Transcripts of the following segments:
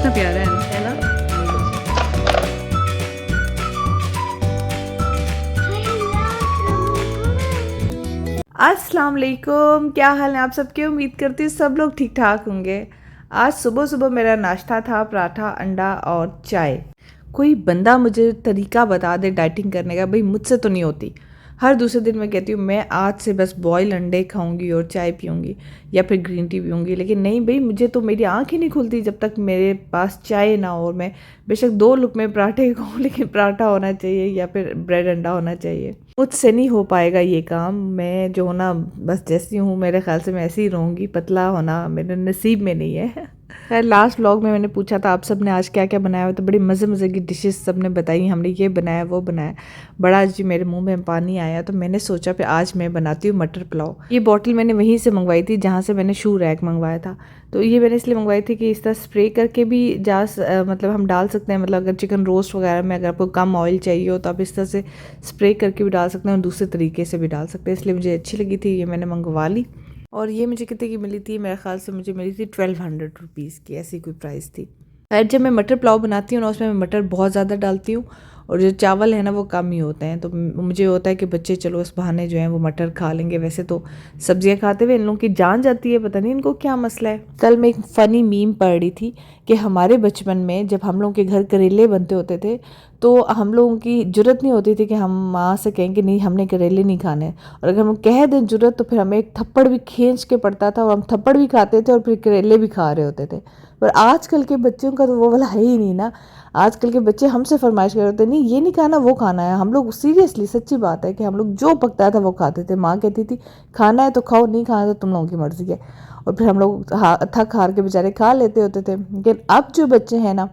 कितना प्यारा है ना। अस्सलाम वालेकुम, क्या हाल है आप सबके। उम्मीद करती हूँ सब लोग ठीक ठाक होंगे। आज सुबह सुबह मेरा नाश्ता था पराठा, अंडा और चाय। कोई बंदा मुझे तरीका बता दे डाइटिंग करने का, भाई मुझसे तो नहीं होती। हर दूसरे दिन मैं कहती हूँ मैं आज से बस बॉयल अंडे खाऊंगी और चाय पीऊंगी या फिर ग्रीन टी पीऊंगी, लेकिन नहीं भाई, मुझे तो मेरी आँख ही नहीं खुलती जब तक मेरे पास चाय ना हो। मैं बेशक 2 लुक़मे पराठे खाऊँ, लेकिन पराठा होना चाहिए या फिर ब्रेड अंडा होना चाहिए। मुझसे नहीं हो पाएगा ये काम। मैं जो ना बस जैसी हूँ, मेरे ख्याल से मैं ऐसी ही रहूँगी। पतला होना मेरे नसीब में नहीं है। खैर लास्ट व्लॉग में मैंने पूछा था आप सब ने आज क्या क्या बनाया हुआ, तो बड़ी मज़े मज़े की डिशेस सब ने बताई। हमने ये बनाया वो बनाया, बड़ा जी मेरे मुंह में पानी आया। तो मैंने सोचा फिर आज मैं बनाती हूँ मटर पुलाव। ये बॉटल मैंने वहीं से मंगवाई थी जहाँ से मैंने शू रैक मंगवाया था। तो ये मैंने इसलिए मंगवाई थी कि इस तरह स्प्रे करके भी मतलब हम डाल सकते हैं। मतलब अगर चिकन रोस्ट वगैरह में अगर आपको कम ऑयल चाहिए हो तो आप इस तरह से स्प्रे करके भी डाल सकते हैं और दूसरे तरीके से भी डाल सकते हैं। इसलिए मुझे अच्छी लगी थी, ये मैंने मंगवा ली। और ये मुझे कितने की मिली थी, मेरे ख्याल से मुझे मिली थी 1200 रुपीज़ की, ऐसी कोई प्राइस थी। खैर जब मैं मटर पुलाव बनाती हूँ ना, उसमें मैं मटर बहुत ज़्यादा डालती हूँ और जो चावल है ना वो कम ही होते हैं। तो मुझे होता है कि बच्चे चलो इस बहाने जो हैं वो मटर खा लेंगे। वैसे तो सब्जियां खाते हुए इन लोगों की जान जाती है, पता नहीं इनको क्या मसला है। कल मैं एक फ़नी मीम पढ़ रही थी कि हमारे बचपन में जब हम लोगों के घर करेले बनते होते थे तो हम लोगों की जुर्रत नहीं होती थी कि हम माँ से कहें कि नहीं हमने करेले नहीं खाने, और अगर हम कह दें जुर्रत तो फिर हमें एक थप्पड़ भी खींच के पड़ता था और हम थप्पड़ भी खाते थे और फिर करेले भी खा रहे होते थे। पर आजकल के बच्चों का तो वो वाला है ही नहीं ना। आजकल के बच्चे हमसे फरमाइश कर रहे होते, नहीं ये नहीं खाना वो खाना है। हम लोग सीरियसली सच्ची बात है कि हम लोग जो पकता था वो खाते थे। माँ कहती थी खाना है तो खाओ, नहीं खाना तो तुम लोगों की मर्जी है, और फिर हम लोग थक हार के बेचारे खा लेते होते थे। लेकिन अब जो बच्चे हैं ना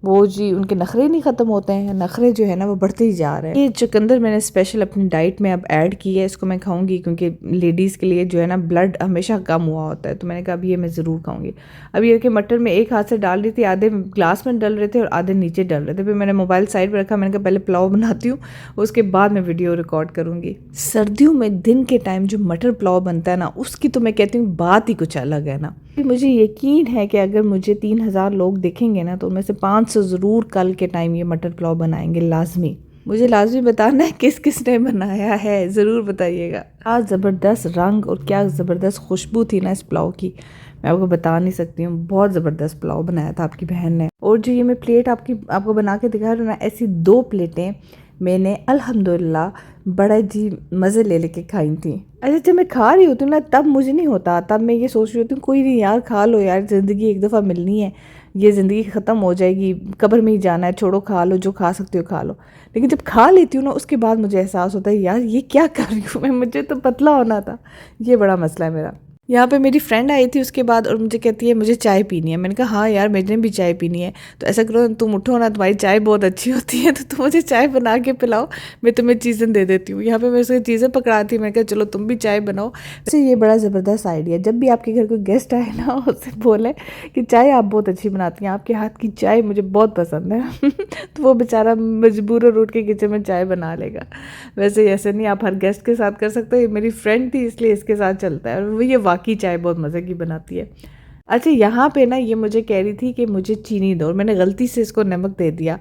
वो जी उनके नखरे नहीं ख़त्म होते हैं, नखरे जो है ना वो बढ़ते ही जा रहे हैं। ये चुकंदर मैंने स्पेशल अपनी डाइट में अब ऐड की है, इसको मैं खाऊंगी क्योंकि लेडीज़ के लिए जो है ना ब्लड हमेशा कम हुआ होता है। तो मैंने कहा अब ये मैं ज़रूर खाऊंगी। अब ये कि मटर में एक हाथ से डाल रही थी, आधे ग्लास में डल रहे थे और आधे नीचे डल रहे थे। फिर मैंने मोबाइल साइड पर रखा, मैंने कहा पहले पुलाव बनाती हूँ उसके बाद मैं वीडियो रिकॉर्ड करूँगी। सर्दियों में दिन के टाइम जो मटर पुलाव बनता है ना उसकी तो मैं कहती हूँ बात ही कुछ अलग है ना। मुझे यकीन है कि अगर मुझे 3000 लोग देखेंगे ना तो उनमें से 500 ज़रूर कल के टाइम ये मटर पुलाव बनाएंगे लाजमी। मुझे लाजमी बताना है किस किस ने बनाया है, ज़रूर बताइएगा। आज ज़बरदस्त रंग और क्या ज़बरदस्त खुशबू थी ना इस पुलाव की, मैं आपको बता नहीं सकती हूँ। बहुत ज़बरदस्त पुलाव बनाया था आपकी बहन ने। और जो ये मैं प्लेट आपको बना के दिखा रही हूँ ना, ऐसी 2 प्लेटें मैंने अल्हम्दुलिल्लाह बड़ा जी मज़े ले लेके खाई थी। अच्छा जब मैं खा रही होती हूँ ना तब मुझे नहीं होता, तब मैं ये सोच रही होती हूँ कोई नहीं यार खा लो यार, ज़िंदगी एक दफ़ा मिलनी है, ये ज़िंदगी ख़त्म हो जाएगी, कब्र में ही जाना है, छोड़ो खा लो जो खा सकते हो खा लो। लेकिन जब खा लेती हूँ ना उसके बाद मुझे एहसास होता है यार ये क्या कर रही हूँ मैं, मुझे तो पतला होना था। ये बड़ा मसला है मेरा। यहाँ पे मेरी फ्रेंड आई थी उसके बाद और मुझे कहती है मुझे चाय पीनी है। मैंने कहा हाँ यार मैंने भी चाय पीनी है। तो ऐसा करो तुम उठो ना, तुम्हारी चाय बहुत अच्छी होती है तो तुम मुझे चाय बना के पिलाओ, मैं तुम्हें चीज़ें दे देती हूँ। यहाँ पे मैं उसकी चीज़ें पकड़ाती हूँ, मैंने कहा चलो तुम भी चाय बनाओ। वैसे ये बड़ा ज़बरदस्त आइडिया, जब भी आपके घर कोई गेस्ट आए ना उससे बोले कि चाय आप बहुत अच्छी बनाती हैं, आपके हाथ की चाय मुझे बहुत पसंद है तो वो बेचारा मजबूरन उठ के किचन में चाय बना लेगा। वैसे ऐसे नहीं आप हर गेस्ट के साथ कर सकते, मेरी फ्रेंड थी इसलिए इसके साथ चलता है, और ये वाकई चाय बहुत मज़े की बनाती है। अच्छा यहाँ पे ना ये मुझे कह रही थी कि मुझे चीनी दो, और मैंने गलती से इसको नमक दे दिया,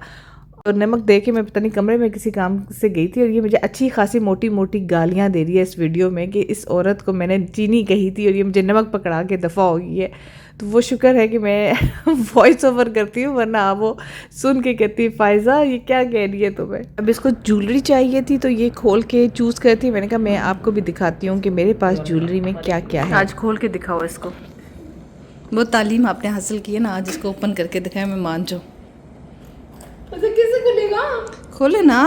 और नमक दे के मैं पता नहीं कमरे में किसी काम से गई थी, और ये मुझे अच्छी खासी मोटी मोटी गालियाँ दे रही है इस वीडियो में कि इस औरत को मैंने चीनी कही थी और ये मुझे नमक पकड़ा के दफ़ा हो गई है। तो वो शुक्र है कि मैं वॉइस ओवर करती हूँ, वरना वो सुन के कहती फ़ायज़ा ये क्या कह रही है तुम्हें। अब इसको ज्वेलरी चाहिए थी तो ये खोल के चूज़ करती। मैंने कहा मैं आपको भी दिखाती हूँ कि मेरे पास ज्वेलरी में क्या क्या है। आज खोल के दिखाओ इसको। वो तालीम आपने हासिल की है ना, आज इसको ओपन करके दिखाया, मैं मान जाऊँ। कैसे खुलेगा? खोले ना,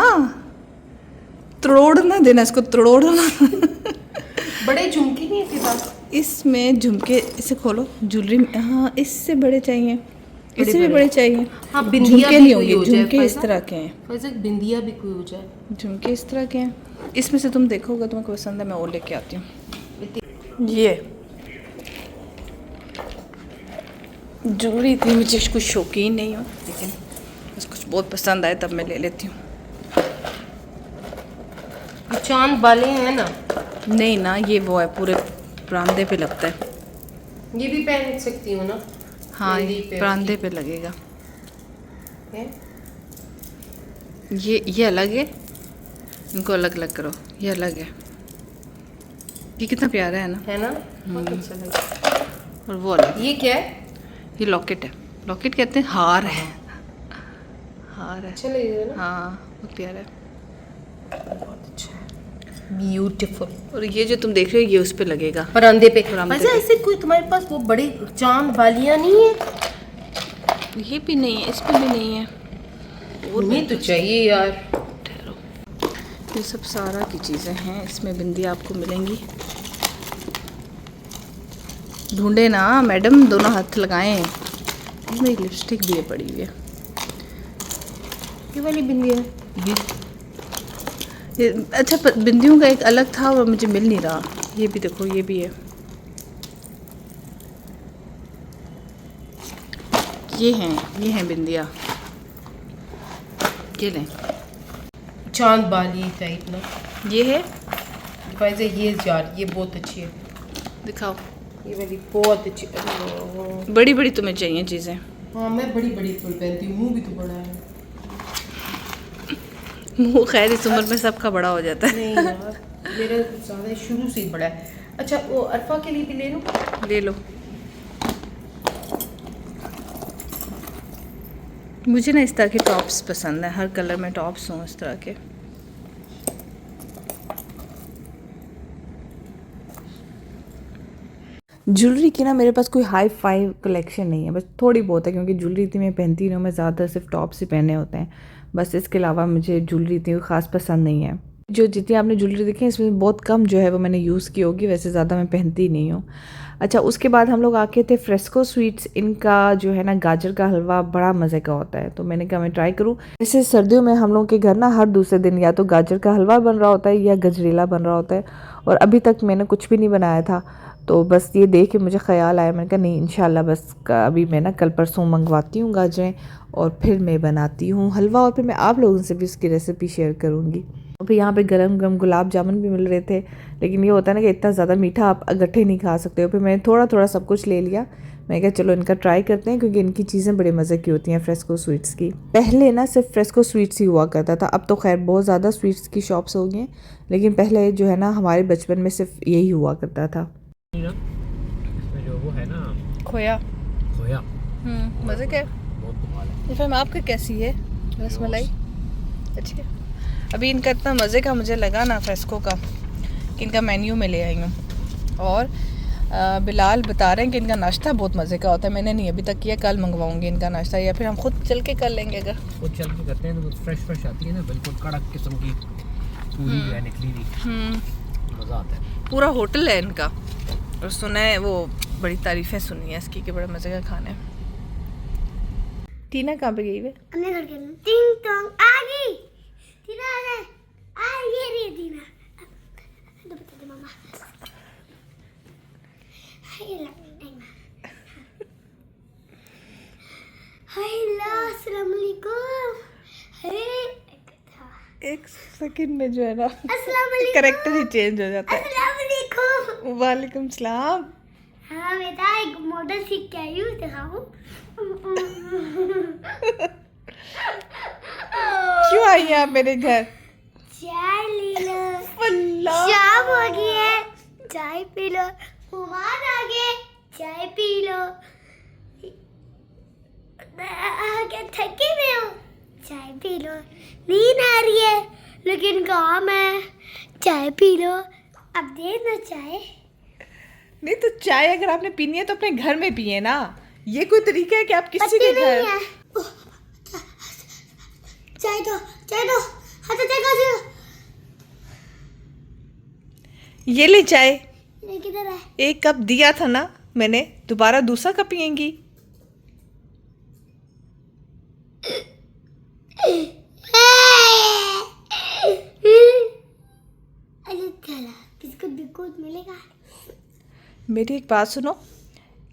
तोड़ ना देना इसको, तोड़ना। बड़े झुमके नहीं है इसमें झुमके, इसे खोलो ज्वेलरी। हाँ इससे बड़े चाहिए, इससे भी बड़े चाहिए। हाँ झुमके नहीं होंगे, झुमके इस तरह के हैं। वैसे बिंदिया भी कोई हो जाए, झुमके इस तरह के हैं। इसमें से तुम देखोगे तुम्हें पसंद है, मैं वो लेके आती हूँ। ये ज्वेलरी इतनी मुझे कुछ शौकीन नहीं हूँ, लेकिन बस कुछ बहुत पसंद आए तब मैं ले लेती हूँ। चांद वाले हैं ना? नहीं ना, ये वो है पूरे परांदे पे लगता है। ये भी पहन सकती हूँ ना? हाँ ये परांदे पे लगेगा। है ये अलग है, इनको अलग अलग करो, ये अलग है। ये कितना प्यारा है ना। बहुत अच्छा लगा। और वो अलग। ये क्या है? ये लॉकेट है, लॉकेट कहते हैं, हार है, हार है। अच्छा लगेगा ना? हाँ बहुत प्यारा है। बहुत अच्छा है, ब्यूटीफुल। और ये जो तुम देख रहे हो ये उस पे लगेगा, परांदे पे। परांदे अच्छा, पे। ऐसे कोई तुम्हारे पास वो बड़ी चांद वालियां नहीं है? ये भी नहीं है, इस पे भी नहीं है। नहीं तो चाहिए यार। ठहरो, ये सब सारा की चीज़ें हैं, इसमें बिंदी आपको मिलेंगी। ढूंढे ना मैडम, दोनों हाथ लगाएं। इसमें एक लिपस्टिक भी है पड़ी हुई है। ये वाली बिंदी है ये अच्छा, बिंदियों का एक अलग था और मुझे मिल नहीं रहा। ये भी देखो, ये भी है, ये हैं बिंदिया, ये लें। चांद बाली टाइप ना। ये है, वैसे ये यार ये बहुत अच्छी है, दिखाओ। ये वाली बहुत अच्छी। ओह, बड़ी बड़ी तुम्हें चाहिए चीज़ें। हाँ मैं बड़ी बड़ी फुल पहनती हूँ, मुंह भी तो बड़ा है। मुँह खैर इस उम्र में सबका बड़ा हो जाता है। नहीं यार, मेरा ज़्यादा शुरू से ही बड़ा है। अच्छा, वो अरफा के लिए भी ले लूँ? ले लो। मुझे ना इस तरह के टॉप्स पसंद है, हर कलर में टॉप्स हों इस तरह के। ज्वेलरी की ना मेरे पास कोई हाई फाई कलेक्शन नहीं है, बस थोड़ी बहुत है, क्योंकि ज्वेलरी इतनी मैं पहनती नहीं हूँ। मैं ज़्यादा सिर्फ टॉप्स ही पहने होते हैं बस, इसके अलावा मुझे ज्वेलरी इतनी ख़ास पसंद नहीं है। जो जितनी आपने ज्वेलरी देखी है इसमें बहुत कम जो है वो मैंने यूज़ की होगी, वैसे ज़्यादा मैं पहनती नहीं हूँ। अच्छा, उसके बाद हम लोग आके थे फ्रेस्को स्वीट्स। इनका जो है ना गाजर का हलवा बड़ा मज़े का होता है, तो मैंने कहा मैं ट्राई करूँ। जैसे सर्दियों में हम लोगों के घर ना हर दूसरे दिन या तो गाजर का हलवा बन रहा होता है या गजरेला बन रहा होता है, और अभी तक मैंने कुछ भी नहीं बनाया था। तो बस ये देख के मुझे ख़्याल आया, मैंने कहा नहीं इंशाल्लाह बस अभी मैं ना कल परसों मंगवाती हूँ गाजरें और फिर मैं बनाती हूँ हलवा, और फिर मैं आप लोगों से भी उसकी रेसिपी शेयर करूँगी। और फिर यहाँ पे गरम गरम गुलाब जामुन भी मिल रहे थे, लेकिन ये होता है ना कि इतना ज़्यादा मीठा आप इकट्ठे नहीं खा सकते हो। फिर मैंने थोड़ा थोड़ा सब कुछ ले लिया। मैं कहा चलो इनका ट्राई करते हैं, क्योंकि इनकी चीज़ें बड़े मज़े की होती हैं फ्रेस्को स्वीट्स की। पहले ना सिर्फ फ्रेस्को स्वीट्स ही हुआ करता था, अब तो खैर बहुत ज़्यादा स्वीट्स की शॉप्स हो गई हैं, लेकिन पहले जो है ना हमारे बचपन में सिर्फ यही हुआ करता था। इसमें जो वो है ना खोया, खोया, मज़े के। बहुत कमाल है। ये फिल्म आपकी कैसी है? रसमलाई अच्छी है। अभी इनका इतना मज़े का मुझे लगा ना फ्रेस्को का, कि इनका मेन्यू में ले आई हूँ। और बिलाल बता रहे हैं कि इनका नाश्ता बहुत मज़े का होता है। मैंने नहीं अभी तक किया, कल मंगवाऊंगी इनका नाश्ता, या फिर हम खुद चल के कर लेंगे अगर। वो चल के करते हैं तो फ्रेश आती है ना, बिल्कुल कड़क किस्म की पूरी जो है निकली हुई, मज़ा आता है। पूरा होटल है इनका, और सुना है वो बड़ी तारीफ़ें सुनी है इसकी कि बड़ा मज़े का खाना है। टीना कहाँ पे गई है? अपने घर के अंदर टिंग टोंग आ गई। टीना आ ये रही टीना। तो बता दे मामा। हेलो अस्सलाम वालेकुम। एक सेकंड में जो है ना अस्सलाम वालेकुम। करेक्टर ही चेंज हो जाता है। अस्सलाम वालेकुम। वालेकुम सलाम। हाँ बेटा, एक मॉडल सीख के आई हूँ, दिखाऊं? क्यों आई हैं आप मेरे घर? चाय ले लो। अल्लाह, शाम हो गई है, चाय पी लो। मेहमान आ गए, चाय पी लो। क्या थके हुए हो? चाय पी लो। नींद आ रही है लेकिन काम है, चाय पी लो। अब दे दो चाय। नहीं तो चाय अगर आपने पीनी है तो अपने घर में पिए ना, ये कोई तरीका है कि आप किसी के पत्ती नहीं घर? है। ओह, चाय दो, चाय दो। हाँ तो चाय दो। ये ले चाय, ये किधर है? एक कप दिया था ना मैंने, दोबारा दूसरा कप पियेंगी? अरे चला, बिस्कुट बिस्कुट मिलेगा। मेरी एक बात सुनो,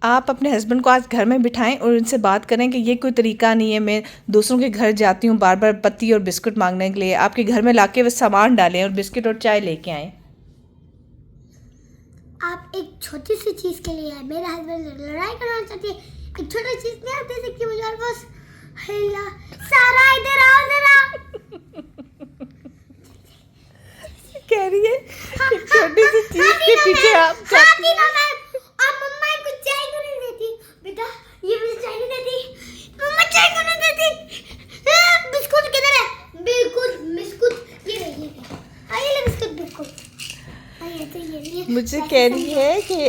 आप अपने हस्बैंड को आज घर में बिठाएं और उनसे बात करें कि ये कोई तरीका नहीं है, मैं दूसरों के घर जाती हूँ बार बार पत्ती और बिस्कुट मांगने के लिए, आपके घर में लाके वो सामान डालें और बिस्किट और चाय लेके आएं। आप एक छोटी सी चीज के लिए है, मेरे हस्बैंड लड़ाई करना चाहती है। एक छोटी चीज नहीं आप दे सकती मुझे, और बस तो ये नहीं है। मुझे कह रही है कि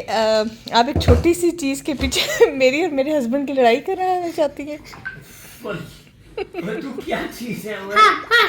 आप एक छोटी सी चीज़ के पीछे मेरी और मेरे हस्बैंड की लड़ाई कराना चाहती हैं। तू क्या चीज है हाँ हाँ